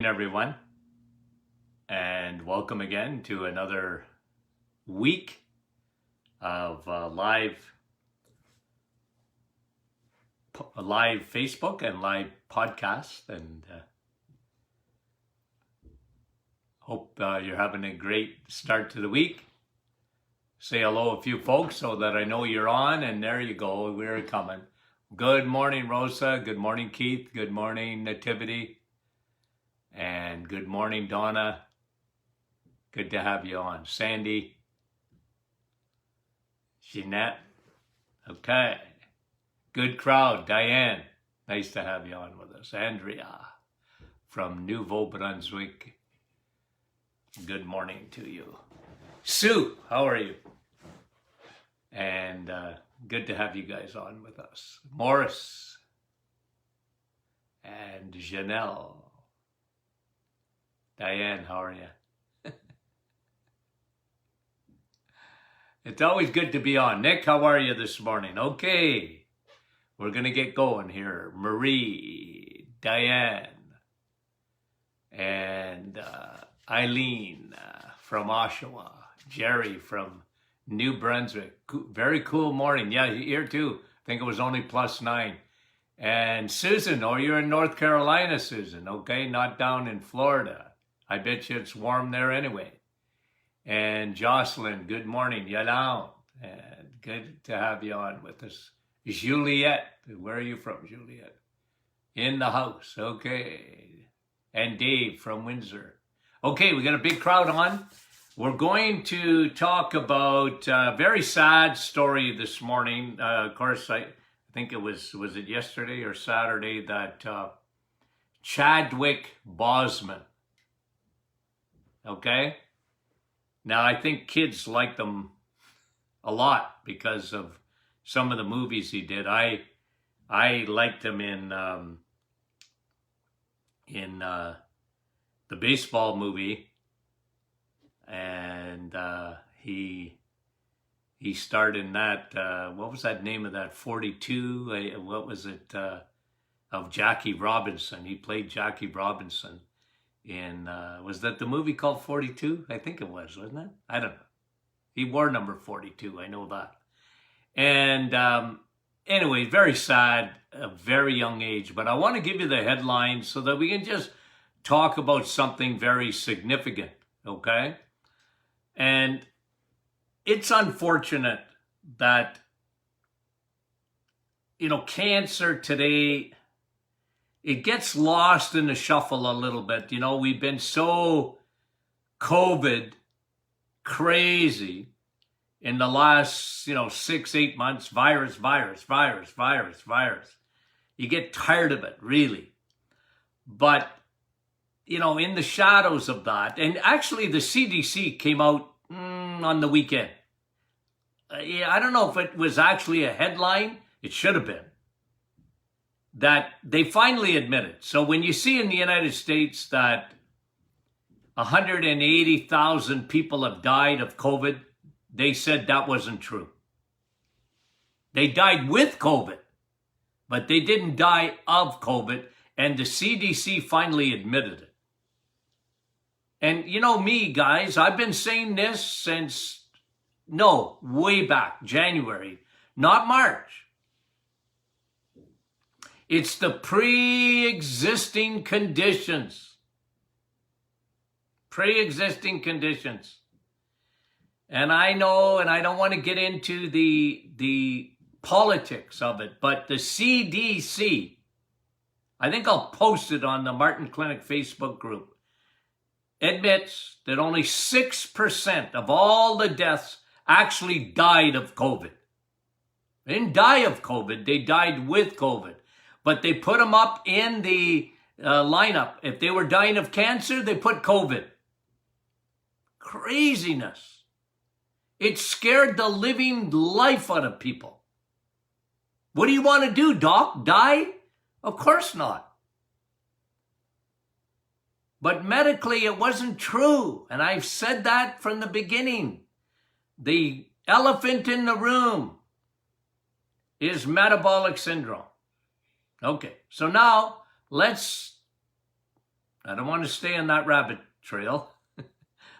everyone, and welcome again to another week of live Facebook and live podcast, and hope you're having a great start to the week. Say hello a few folks so that I know you're on, and there you go, we're coming. Good morning, Rosa. Good morning, Keith. Good morning, Nativity. And good morning, Donna. Good to have you on. Sandy. Jeanette. Okay. Good crowd. Diane. Nice to have you on with us. Andrea from Nouveau Brunswick. Good morning to you. Sue, how are you? And good to have you guys on with us. Morris and Janelle. Diane, how are you? It's always good to be on. Nick, how are you this morning? Okay, we're going to get going here. Marie, Diane, and Eileen from Oshawa. Jerry from New Brunswick. Very cool morning. Yeah, here too. I think it was only +9. And Susan, you're in North Carolina, Susan. Okay, not down in Florida. I bet you it's warm there anyway. And Jocelyn, good morning. Yalao. And good to have you on with us. Juliet, where are you from, Juliet? In the house, okay. And Dave from Windsor. Okay, we got a big crowd on. We're going to talk about a very sad story this morning. Of course, I think it was it yesterday or Saturday that Chadwick Boseman. Okay? Now, I think kids like them a lot because of some of the movies he did. I liked him in the baseball movie, and he starred in that. What was that name of that? 42. What was it? Of Jackie Robinson. He played Jackie Robinson. Was that the movie called 42? I think it was, wasn't it? I don't know. He wore number 42, I know that. And anyway, very sad, a very young age. But I want to give you the headlines so that we can just talk about something very significant, okay? And it's unfortunate that, cancer today, it gets lost in the shuffle a little bit. We've been so COVID crazy in the last, 6-8 months. Virus. You get tired of it, really. But, in the shadows of that, and actually the CDC came out on the weekend. I don't know if it was actually a headline. It should have been. That they finally admitted. So when you see in the United States that 180,000 people have died of COVID, they said that wasn't true. They died with COVID, but they didn't die of COVID, and the CDC finally admitted it. And me, guys, I've been saying this since, way back, January, not March. It's the pre-existing conditions. Pre-existing conditions. And I know, and I don't want to get into the politics of it, but the CDC, I think I'll post it on the Martin Clinic Facebook group, admits that only 6% of all the deaths actually died of COVID. They didn't die of COVID, they died with COVID. But they put them up in the lineup. If they were dying of cancer, they put COVID. Craziness. It scared the living life out of people. What do you want to do, doc? Die? Of course not. But medically, it wasn't true. And I've said that from the beginning. The elephant in the room is metabolic syndrome. Okay, so now let's I don't want to stay on that rabbit trail.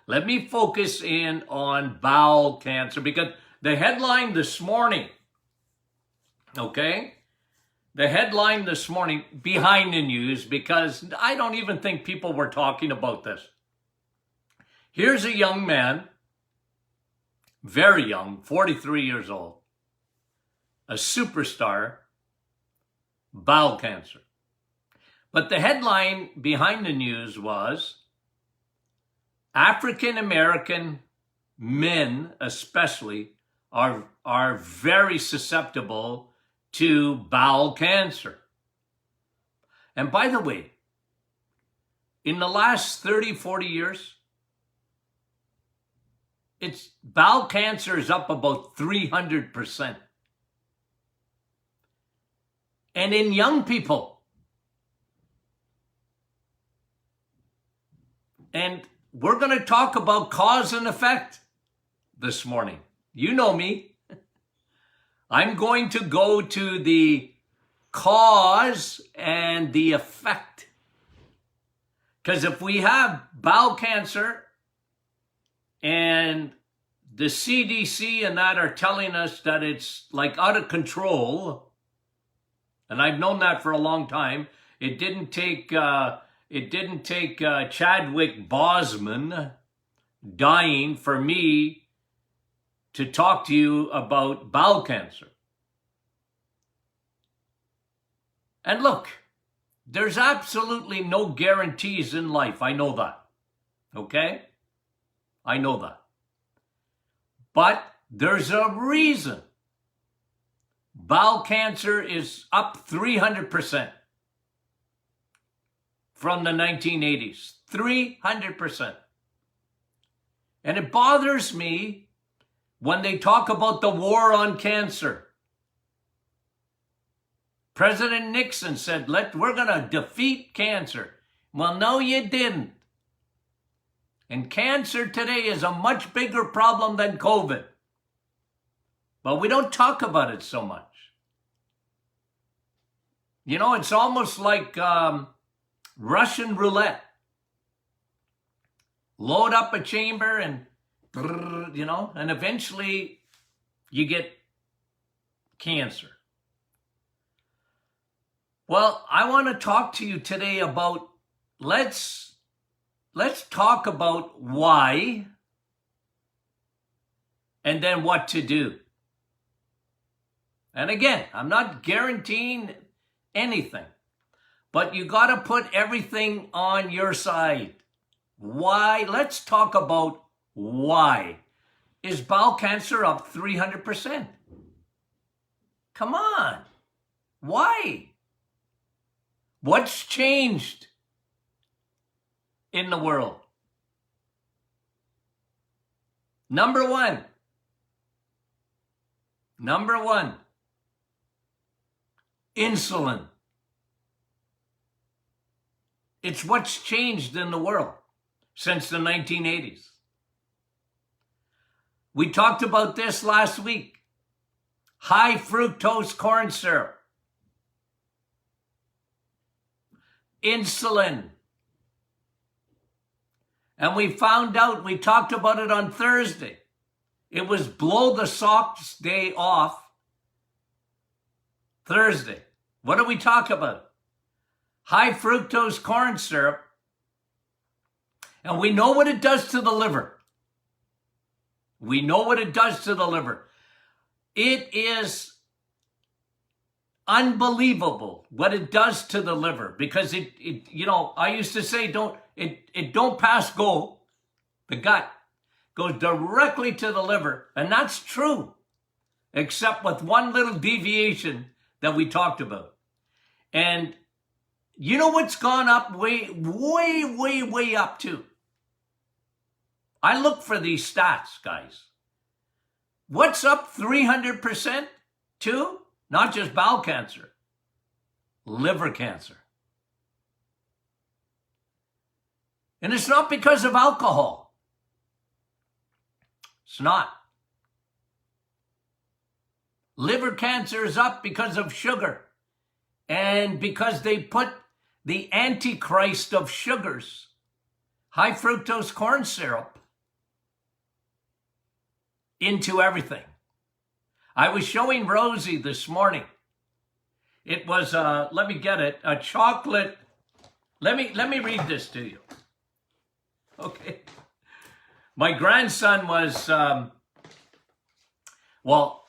Let me focus in on bowel cancer, because the headline this morning, okay? The headline this morning, behind the news, because I don't even think people were talking about this. Here's a young man, very young, 43 years old, a superstar, bowel cancer. But the headline behind the news was, African American men especially are very susceptible to bowel cancer. And by the way, in the last 30, 40 years, bowel cancer is up about 300%. And in young people. And we're going to talk about cause and effect this morning. You know me. I'm going to go to the cause and the effect. Because if we have bowel cancer and the CDC and that are telling us that it's like out of control, and I've known that for a long time. It didn't take Chadwick Boseman dying for me to talk to you about bowel cancer. And look, there's absolutely no guarantees in life. I know that. Okay? I know that. But there's a reason bowel cancer is up 300% from the 1980s. 300%. And it bothers me when they talk about the war on cancer. President Nixon said, we're going to defeat cancer. Well, no, you didn't. And cancer today is a much bigger problem than COVID. But we don't talk about it so much. You know, it's almost like Russian roulette. Load up a chamber and, and eventually you get cancer. Well, I want to talk to you today about, let's talk about why and then what to do. And again, I'm not guaranteeing anything, but you got to put everything on your side. Why? Let's talk about why. Is bowel cancer up 300%? Come on. Why? What's changed in the world? Number one, insulin. It's what's changed in the world since the 1980s. We talked about this last week. High fructose corn syrup. Insulin. And we found out, we talked about it on Thursday. It was blow the socks day off Thursday. What do we talk about? High fructose corn syrup. And we know what it does to the liver. We know what it does to the liver. It is unbelievable what it does to the liver, because it I used to say it don't pass go. The gut goes directly to the liver, and that's true, except with one little deviation that we talked about. And you know what's gone up way up too? I look for these stats, guys. What's up 300% too? Not just bowel cancer, liver cancer. And it's not because of alcohol. It's not. Liver cancer is up because of sugar, and because they put the antichrist of sugars, high fructose corn syrup, into everything. I was showing Rosie this morning. It was, let me get it, a chocolate. Let me read this to you. Okay. My grandson was, well,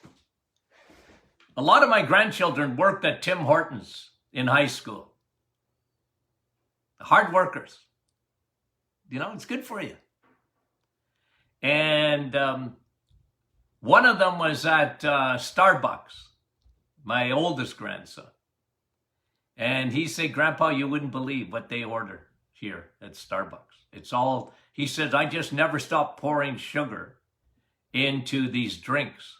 a lot of my grandchildren worked at Tim Hortons in high school. Hard workers. You know, it's good for you. And one of them was at Starbucks, my oldest grandson. And he said, Grandpa, you wouldn't believe what they order here at Starbucks. It's all, he said, I just never stop pouring sugar into these drinks.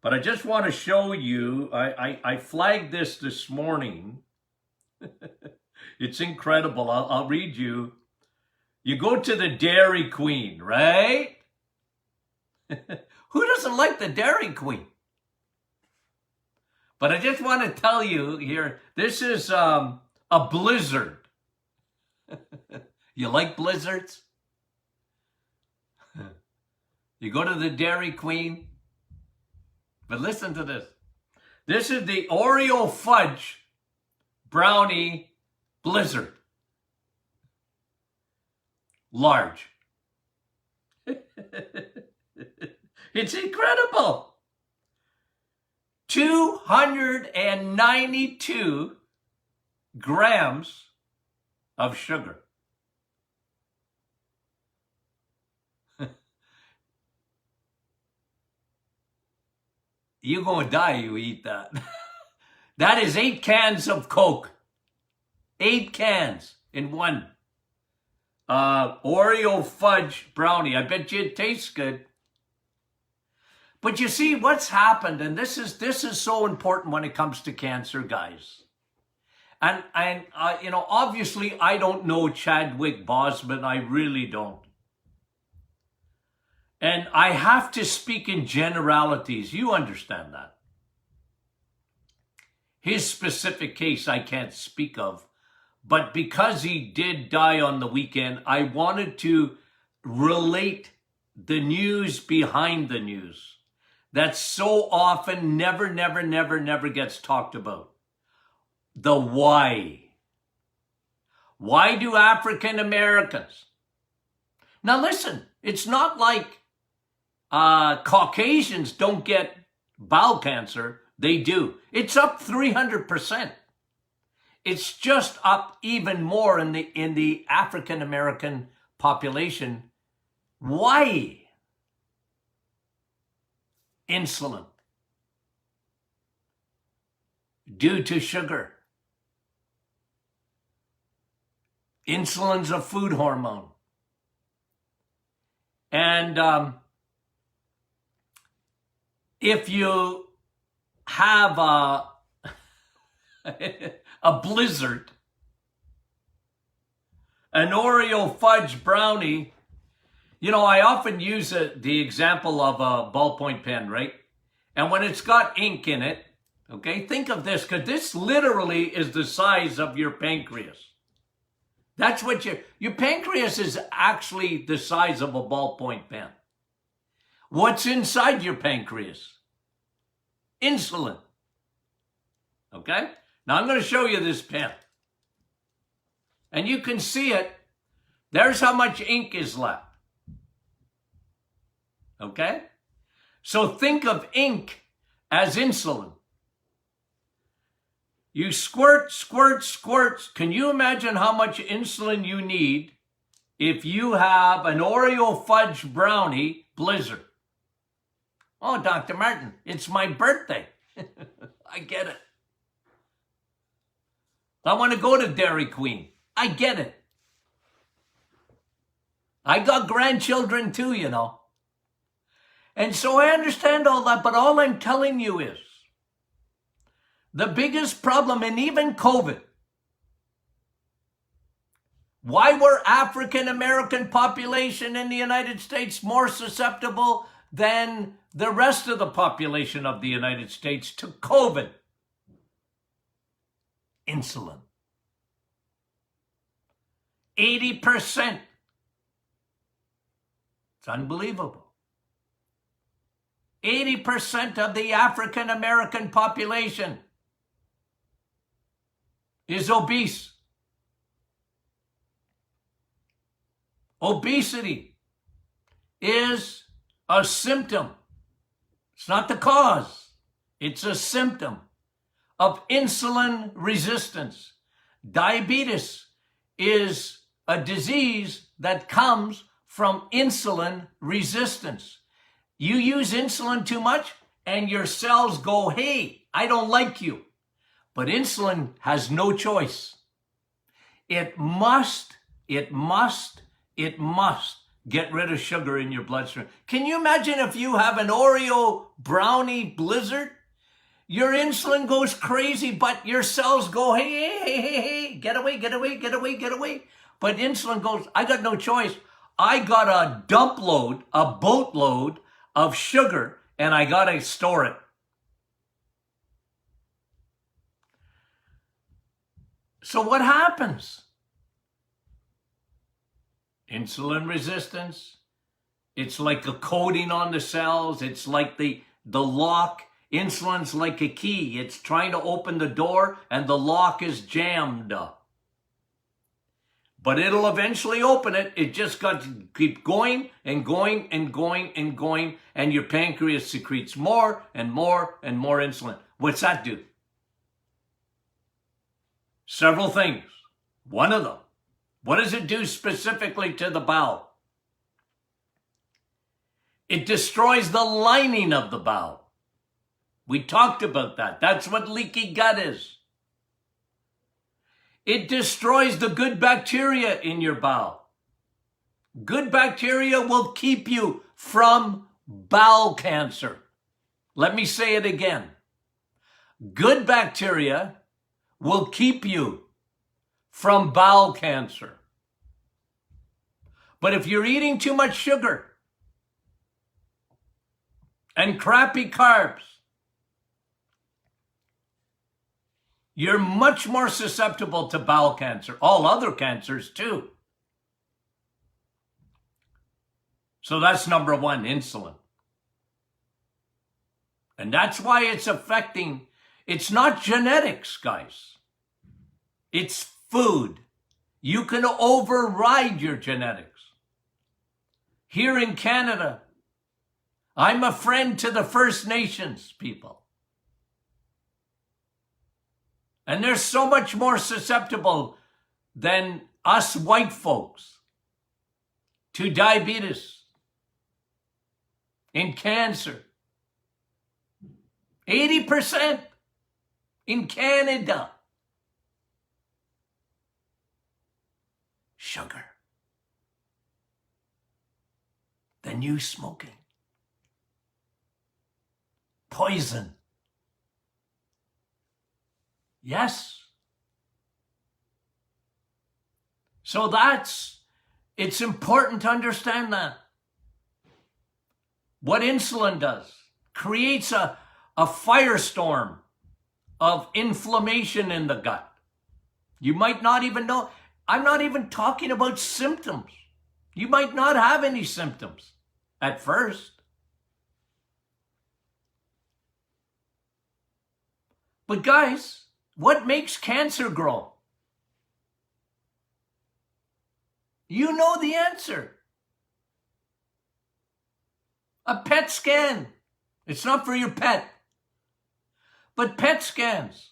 But I just want to show you, I flagged this morning. It's incredible. I'll read you. You go to the Dairy Queen, right? Who doesn't like the Dairy Queen? But I just want to tell you here, this is a blizzard. You like blizzards? You go to the Dairy Queen. But listen to this. This is the Oreo fudge brownie blizzard. Large. It's incredible. 292 grams of sugar. You're going to die, you eat that. That is 8 cans of Coke. 8 cans in one. Oreo fudge brownie. I bet you it tastes good. But you see what's happened, and this is so important when it comes to cancer, guys. And you know, obviously I don't know Chadwick Boseman. I really don't. And I have to speak in generalities. You understand that. His specific case I can't speak of. But because he did die on the weekend, I wanted to relate the news behind the news that so often never gets talked about. The why. Why do African Americans? Now listen, it's not like Caucasians don't get bowel cancer. They do. It's up 300%. It's just up even more in the African American population. Why? Insulin. Due to sugar. Insulin's a food hormone. And if you have a blizzard, an Oreo fudge brownie, you know, I often use the example of a ballpoint pen, right? And when it's got ink in it, okay, think of this, because this literally is the size of your pancreas. That's what your pancreas is actually the size of a ballpoint pen. What's inside your pancreas? Insulin. Okay? Now I'm going to show you this pen. And you can see it. There's how much ink is left. Okay? So think of ink as insulin. You squirt, squirt, squirt. Can you imagine how much insulin you need if you have an Oreo fudge brownie blizzard? Oh, Dr. Martin, it's my birthday. I get it. I want to go to Dairy Queen. I get it. I got grandchildren too, you know. And so I understand all that, but all I'm telling you is the biggest problem, and even COVID, why were African American population in the United States more susceptible than the rest of the population of the United States to COVID? Insulin. 80%. It's unbelievable. 80% of the African American population is obese. Obesity is a symptom. It's not the cause. It's a symptom of insulin resistance. Diabetes is a disease that comes from insulin resistance. You use insulin too much and your cells go, hey, I don't like you. But insulin has no choice. It must get rid of sugar in your bloodstream. Can you imagine if you have an Oreo brownie blizzard? Your insulin goes crazy, but your cells go, hey, get away. But insulin goes, I got no choice. I got a boatload of sugar, and I got to store it. So what happens? Insulin resistance. It's like a coating on the cells. It's like the lock. Insulin's like a key. It's trying to open the door and the lock is jammed. But it'll eventually open it. It just got to keep going and going and going and going, and your pancreas secretes more and more and more insulin. What's that do? Several things. One of them. What does it do specifically to the bowel? It destroys the lining of the bowel. We talked about that. That's what leaky gut is. It destroys the good bacteria in your bowel. Good bacteria will keep you from bowel cancer. Let me say it again. Good bacteria will keep you from bowel cancer. But if you're eating too much sugar and crappy carbs, you're much more susceptible to bowel cancer, all other cancers too. So that's number one, insulin. And that's why it's affecting, it's not genetics, guys. It's food. You can override your genetics. Here in Canada, I'm a friend to the First Nations people. And they're so much more susceptible than us white folks to diabetes and cancer. 80% in Canada. Sugar. The new smoking. Poison. Yes. So it's important to understand that. What insulin does, creates a firestorm of inflammation in the gut. You might not even know. I'm not even talking about symptoms. You might not have any symptoms at first. But guys, what makes cancer grow? You know the answer. A PET scan. It's not for your pet. But PET scans,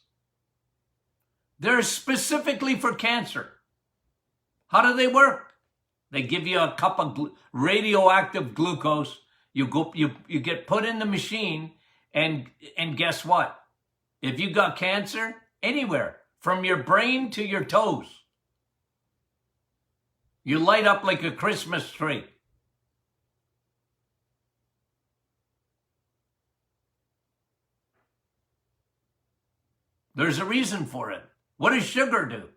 they're specifically for cancer. How do they work? They give you a cup of radioactive glucose. You get put in the machine, and guess what? If you got cancer anywhere, from your brain to your toes, you light up like a Christmas tree. There's a reason for it. What does sugar do?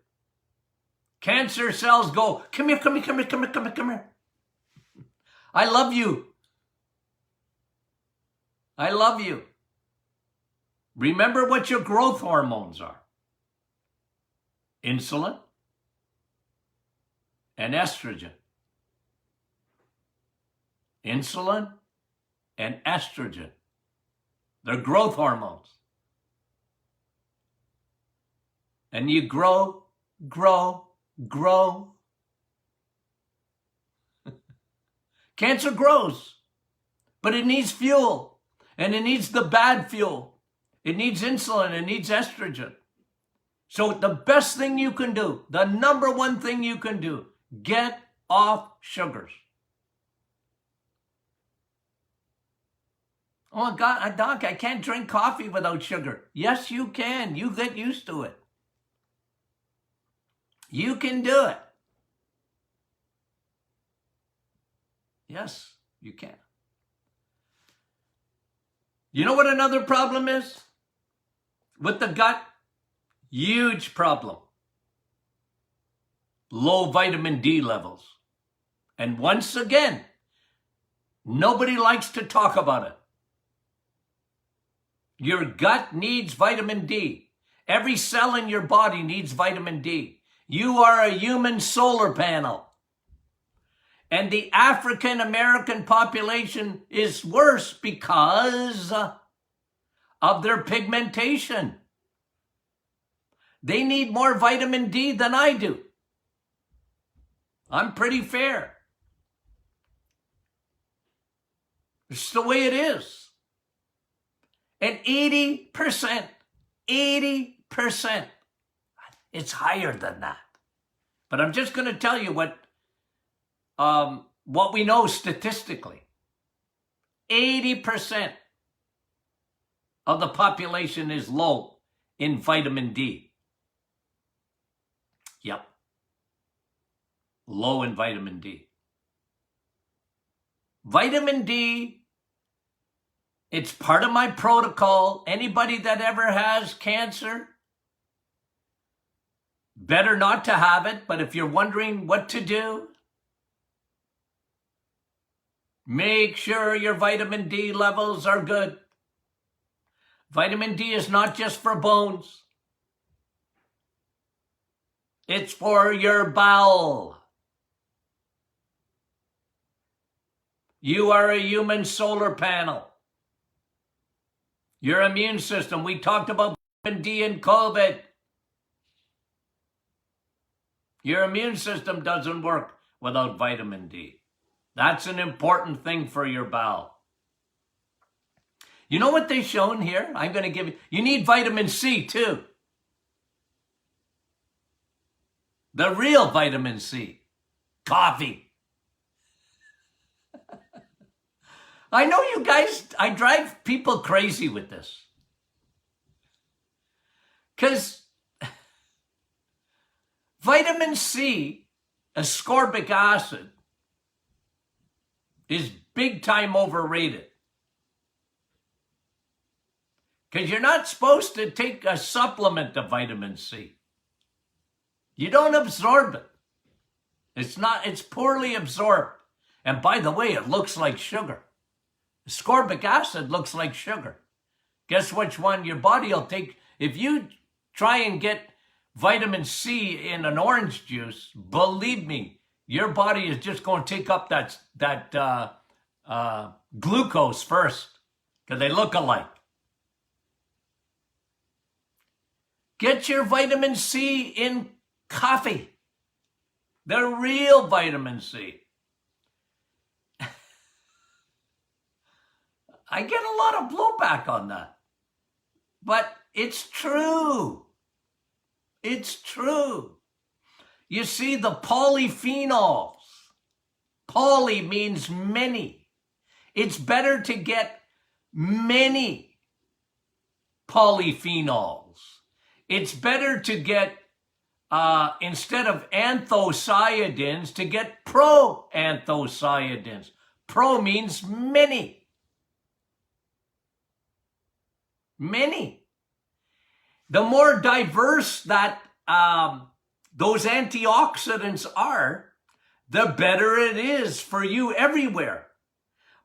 Cancer cells go, come here. I love you. I love you. Remember what your growth hormones are. Insulin, and estrogen. Insulin and estrogen. They're growth hormones. And you grow, grow, grow. Cancer grows, but it needs fuel, and it needs the bad fuel. It needs insulin, it needs estrogen. So the best thing you can do, the number one thing you can do, get off sugars. Oh, God, Doc, I can't drink coffee without sugar. Yes, you can. You get used to it. You can do it. Yes, you can. You know what another problem is with the gut? Huge problem. Low vitamin D levels. And once again, nobody likes to talk about it. Your gut needs vitamin D. Every cell in your body needs vitamin D. You are a human solar panel. And the African American population is worse because of their pigmentation. They need more vitamin D than I do. I'm pretty fair. It's the way it is. And 80%, it's higher than that. But I'm just going to tell you what we know statistically. 80% of the population is low in vitamin D. Yep. Low in vitamin D. Vitamin D, it's part of my protocol. Anybody that ever has cancer, better not to have it. But if you're wondering what to do, make sure your vitamin D levels are good. Vitamin D is not just for bones. It's for your bowel. You are a human solar panel. Your immune system. We talked about vitamin D and COVID. Your immune system doesn't work without vitamin D. That's an important thing for your bowel. You know what they've shown here? I'm going to give you. You need vitamin C too. The real vitamin C. Coffee. I know you guys, I drive people crazy with this. Because vitamin C, ascorbic acid, is big time overrated. Because you're not supposed to take a supplement of vitamin C. You don't absorb it. It's poorly absorbed. And by the way, it looks like sugar. Ascorbic acid looks like sugar. Guess which one your body will take? If you try and get vitamin C in an orange juice, believe me, your body is just going to take up that glucose first, because they look alike. Get your vitamin C in coffee. The real vitamin C. I get a lot of blowback on that. But it's true. It's true. You see, the polyphenols. Poly means many. It's better to get many polyphenols. It's better to get, instead of anthocyanins, to get proanthocyanins. Pro means many. Many. The more diverse that those antioxidants are, the better it is for you everywhere.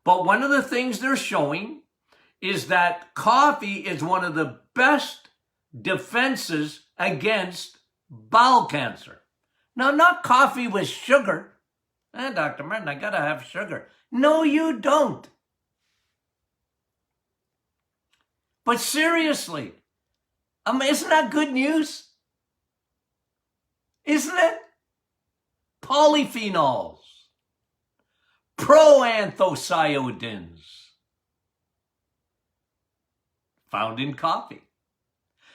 But one of the things they're showing is that coffee is one of the best defenses against bowel cancer. No, not coffee with sugar. Dr. Martin, I gotta have sugar. No, you don't. But seriously, isn't that good news? Isn't it? Polyphenols, proanthocyanidins, found in coffee.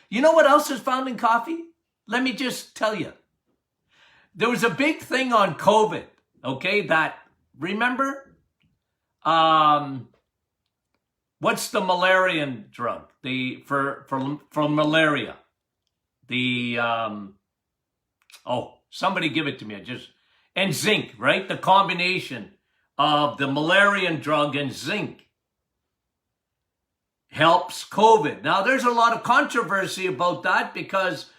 You know what else is found in coffee? Let me just tell you. There was a big thing on COVID, okay, that, remember? What's the malarian drug? For malaria. Somebody give it to me. And zinc, right? The combination of the malarian drug and zinc helps COVID. Now, there's a lot of controversy about that because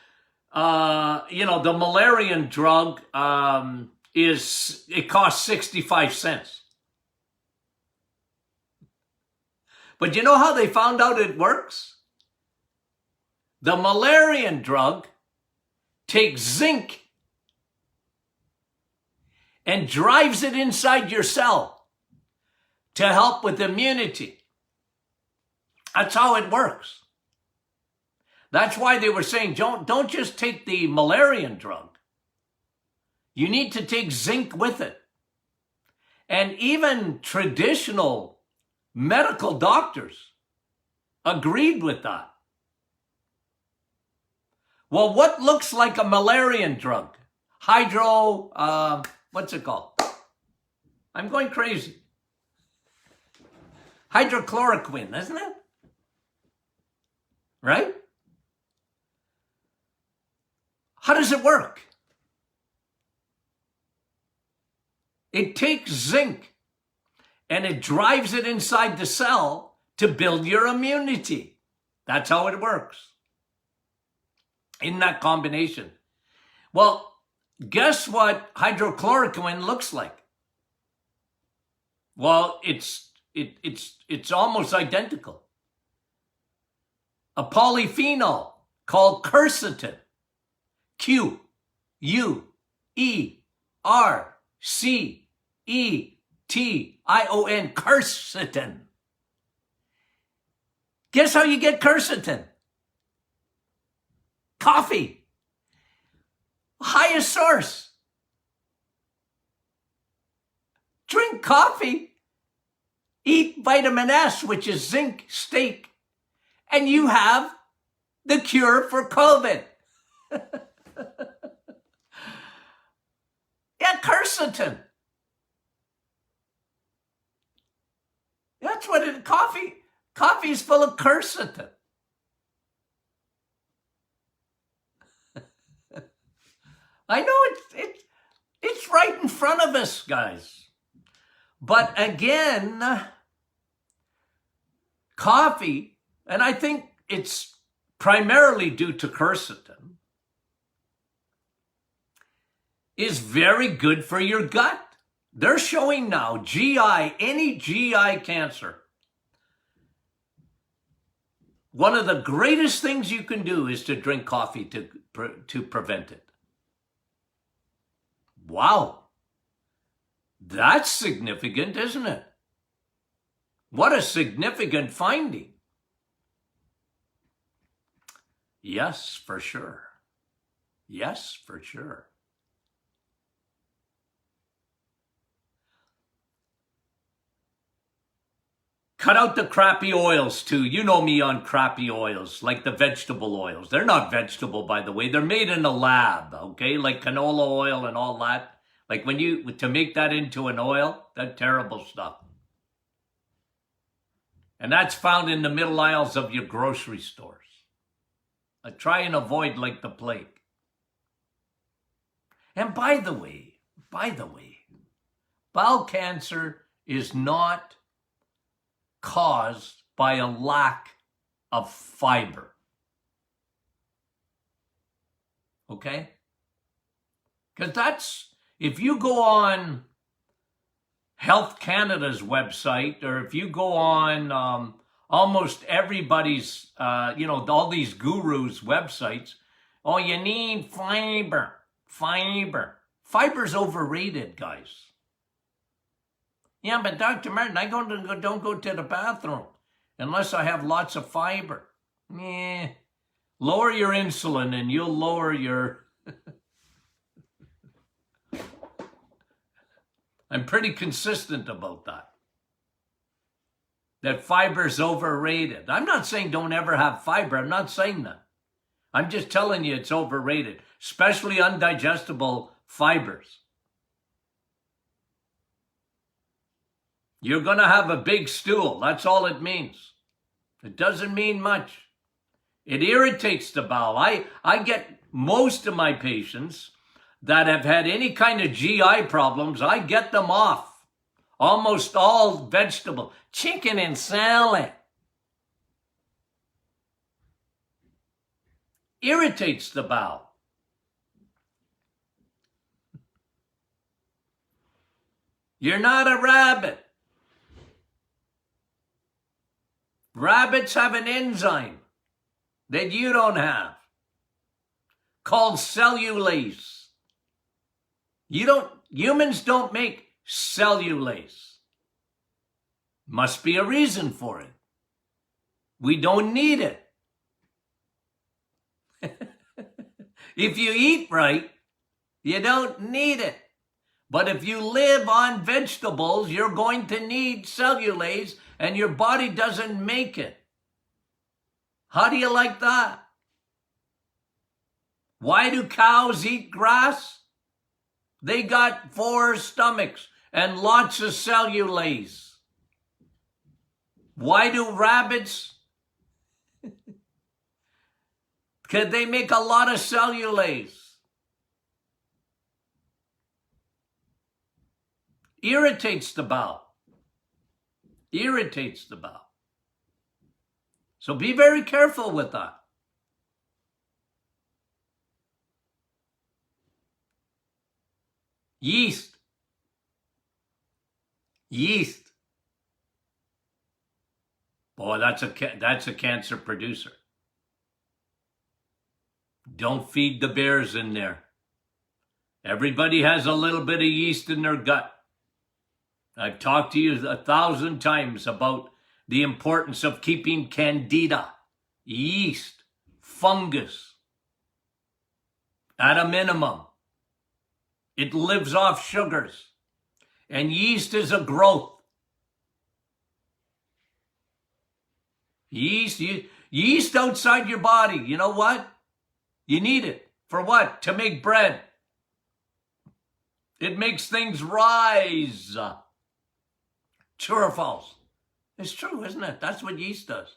the malarian drug it costs 65 cents. But you know how they found out it works? The malarian drug takes zinc and drives it inside your cell to help with immunity. That's how it works. That's why they were saying, don't just take the malarian drug. You need to take zinc with it. And even traditional medical doctors agreed with that. Well, what looks like a malarian drug? What's it called? I'm going crazy. Hydrochloroquine, isn't it? Right? How does it work? It takes zinc and it drives it inside the cell to build your immunity. That's how it works. In that combination. Well, guess what hydrochloroquine looks like? Well, it's almost identical. A polyphenol called quercetin. Quercetin. Quercetin. Guess how you get quercetin? Coffee. Highest source. Drink coffee. Eat vitamin S, which is zinc steak, and you have the cure for COVID. Yeah, quercetin. That's what coffee is full of quercetin. I know it's right in front of us, guys. But again, coffee, and I think it's primarily due to quercetin, is very good for your gut. They're showing now any GI cancer. One of the greatest things you can do is to drink coffee to prevent it. Wow. That's significant, isn't it? What a significant finding. Yes, for sure. Yes, for sure. Cut out the crappy oils too. You know me on crappy oils, like the vegetable oils. They're not vegetable, by the way. They're made in a lab, okay? Like canola oil and all that. Like to make that into an oil, that terrible stuff. And that's found in the middle aisles of your grocery stores. Try and avoid like the plague. And by the way, bowel cancer is not caused by a lack of fiber. Okay? Because if you go on Health Canada's website, or if you go on almost everybody's, all these gurus' websites, you need fiber. Fiber. Fiber's overrated, guys. Yeah, but Dr. Martin, I don't go to the bathroom unless I have lots of fiber. Yeah. Lower your insulin and you'll lower your... I'm pretty consistent about that. That fiber's overrated. I'm not saying don't ever have fiber. I'm not saying that. I'm just telling you it's overrated, especially undigestible fibers. You're going to have a big stool. That's all it means. It doesn't mean much. It irritates the bowel. I get most of my patients that have had any kind of GI problems, I get them off. Almost all vegetable, chicken and salad. Irritates the bowel. You're not a rabbit. Rabbits have an enzyme that you don't have called cellulase. Humans don't make cellulase. Must be a reason for it. We don't need it. If you eat right, you don't need it. But if you live on vegetables, you're going to need cellulase and your body doesn't make it. How do you like that? Why do cows eat grass? They got 4 stomachs and lots of cellulase. Why do rabbits? Because they make a lot of cellulase. Irritates the bowel. Irritates the bowel. So be very careful with that. Yeast. Yeast. Boy, that's a cancer producer. Don't feed the bears in there. Everybody has a little bit of yeast in their gut. I've talked to you 1,000 times about the importance of keeping candida, yeast, fungus at a minimum. It lives off sugars. And yeast is a growth. Yeast outside your body, you know what? You need it. For what? To make bread. It makes things rise. True or false? It's true, isn't it? That's what yeast does.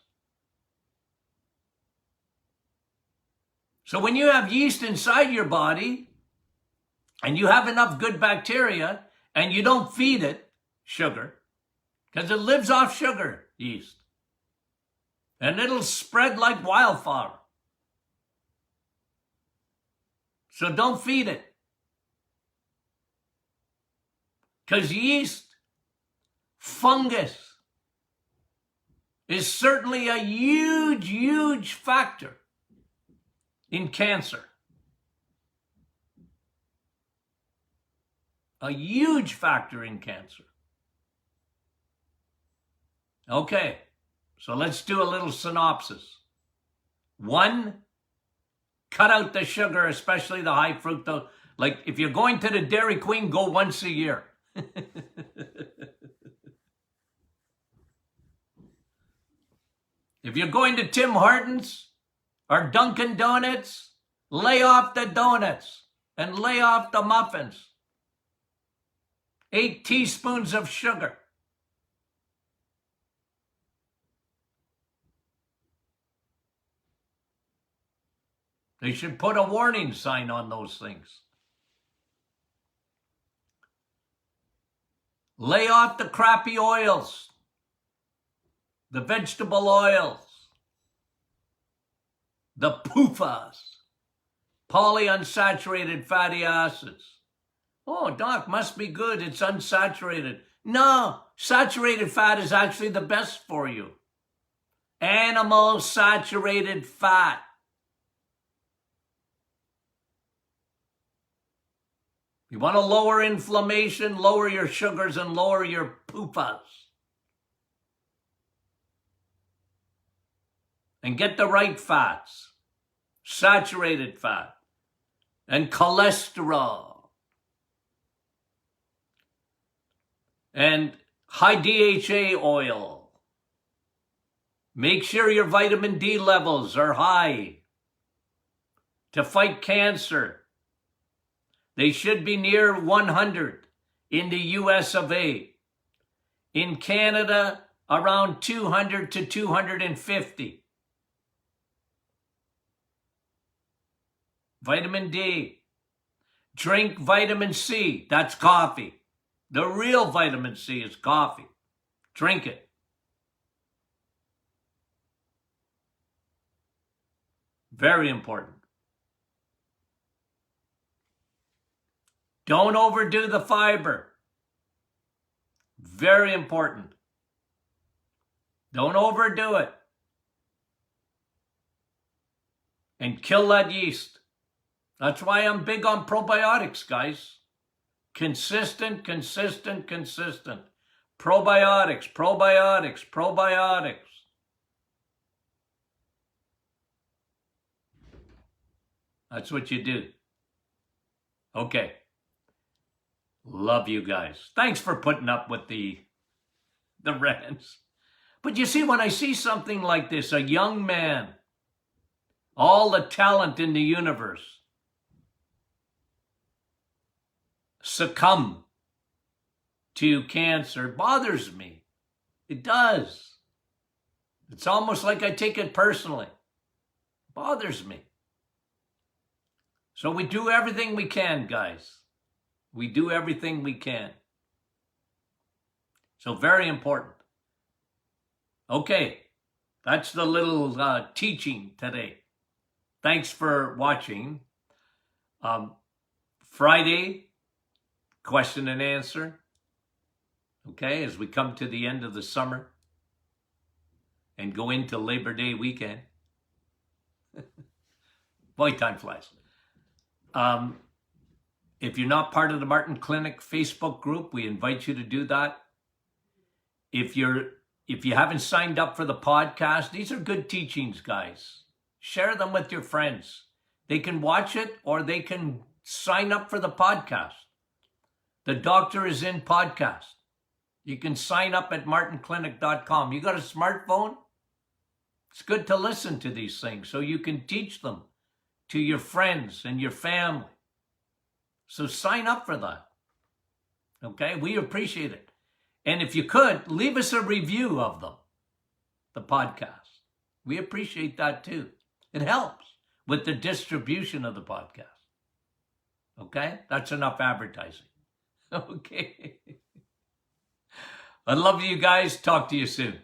So when you have yeast inside your body, and you have enough good bacteria, and you don't feed it sugar, because it lives off sugar, yeast, and it'll spread like wildfire. So don't feed it. Because yeast, fungus, is certainly a huge, huge factor in cancer. A huge factor in cancer. Okay, so let's do a little synopsis. 1, cut out the sugar, especially the high fructose. Like if you're going to the Dairy Queen, go once a year. If you're going to Tim Hortons or Dunkin' Donuts, lay off the donuts and lay off the muffins. 8 teaspoons of sugar. They should put a warning sign on those things. Lay off the crappy oils, the vegetable oils, the PUFAs, polyunsaturated fatty acids. Oh, doc, must be good. It's unsaturated. No, saturated fat is actually the best for you. Animal saturated fat. You want to lower inflammation, lower your sugars, and lower your poopas. And get the right fats, saturated fat, and cholesterol, and high DHA oil. Make sure your vitamin D levels are high to fight cancer. They should be near 100 in the US of A. In Canada, around 200 to 250. Vitamin D. Drink vitamin C. That's coffee. The real vitamin C is coffee. Drink it. Very important. Don't overdo the fiber. Very important. Don't overdo it. And kill that yeast. That's why I'm big on probiotics, guys. Consistent. Probiotics. That's what you do. Okay. Love you guys. Thanks for putting up with the rants. But you see, when I see something like this, a young man, all the talent in the universe, succumb to cancer, bothers me. It does. It's almost like I take it personally. It bothers me. So we do everything we can, guys. We do everything we can. So very important. Okay, that's the little teaching today. Thanks for watching. Friday, question and answer. Okay, as we come to the end of the summer and go into Labor Day weekend. Boy, time flies. If you're not part of the Martin Clinic Facebook group, we invite you to do that. If you haven't signed up for the podcast, these are good teachings, guys. Share them with your friends. They can watch it or they can sign up for the podcast. The Doctor is in podcast. You can sign up at martinclinic.com. You got a smartphone? It's good to listen to these things so you can teach them to your friends and your family. So sign up for that. Okay? We appreciate it. And if you could, leave us a review of them, the podcast. We appreciate that too. It helps with the distribution of the podcast. Okay? That's enough advertising. Okay. I love you guys. Talk to you soon.